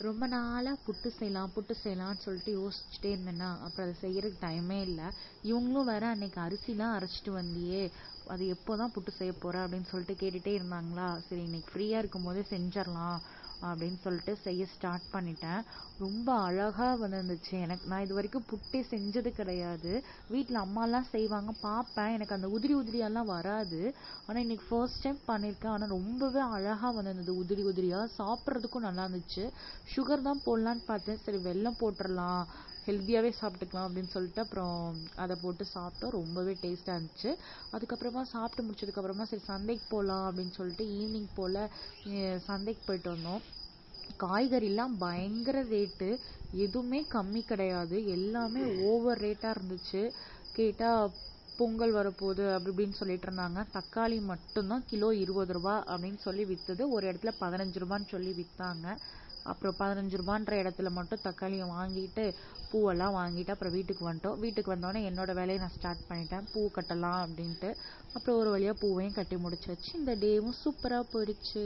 ரொம்ப நாளாக புட்டு செய்யலாம் புட்டு செய்யலாம்னு சொல்லிட்டு யோசிச்சுட்டே இருந்தேன்னா அப்புறம் அதை செய்யறதுக்கு டைமே இல்லை. இவங்களும் வேற அன்னைக்கு அரிசிலாம் அரைச்சிட்டு வந்தியே, அது எப்போ தான் புட்டு செய்ய போற அப்படின்னு சொல்லிட்டு கேட்டுட்டே இருந்தாங்களா. சரி இன்னைக்கு ஃப்ரீயாக இருக்கும் போதே செஞ்சிடலாம் அப்படின்னு சொல்லிட்டு செய்ய ஸ்டார்ட் பண்ணிட்டேன். ரொம்ப அழகாக வந்துருந்துச்சு. நான் இது வரைக்கும் புட்டே செஞ்சது கிடையாது. வீட்டில் அம்மாலாம் செய்வாங்க பார்ப்பேன், எனக்கு அந்த உதிரி உதிரியாலாம் வராது. ஆனால் இன்னைக்கு ஃபர்ஸ்ட் டைம் பண்ணியிருக்கேன். ஆனால் ரொம்பவே அழகாக வந்திருந்தது, உதிரி உதிரியாக. சாப்பிட்றதுக்கும் நல்லா இருந்துச்சு. சுகர் தான் போடலான்னு பார்த்தேன், சரி வெல்லம் போட்டுடலாம், ஹெல்த்தியாகவே சாப்பிட்டுக்கலாம் அப்படின்னு சொல்லிட்டு அப்புறம் அதை போட்டு சாப்பிட்டோம். ரொம்பவே டேஸ்ட்டாக இருந்துச்சு. அதுக்கப்புறமா சாப்பிட்டு முடிச்சதுக்கப்புறமா சரி சந்தைக்கு போகலாம் அப்படின்னு சொல்லிட்டு ஈவினிங் போல் சந்தைக்கு போயிட்டு வந்தோம். காய்கறிலாம் பயங்கர ரேட்டு, எதுவுமே கம்மி கிடையாது, எல்லாமே ஓவர் ரேட்டாக இருந்துச்சு. கேட்டால் பொங்கல் வரப்போகுது அப்படி இப்படின்னு சொல்லிட்டு இருந்தாங்க. தக்காளி மட்டும்தான் கிலோ 20 ரூபா அப்படின்னு சொல்லி விற்றுது. ஒரு இடத்துல 15 ரூபான்னு சொல்லி விற்றாங்க. அப்புறம் 15 ரூபான்ற இடத்துல மட்டும் தக்காளியை வாங்கிட்டு பூவெல்லாம் வாங்கிட்டு அப்புறம் வீட்டுக்கு வந்துட்டோம். வீட்டுக்கு வந்தோடனே என்னோட வேலையை நான் ஸ்டார்ட் பண்ணிட்டேன், பூ கட்டலாம் அப்படின்ட்டு. அப்புறம் ஒரு வழியாக பூவையும் கட்டி முடிச்சாச்சு. இந்த டேவும் சூப்பராக போயிடுச்சு.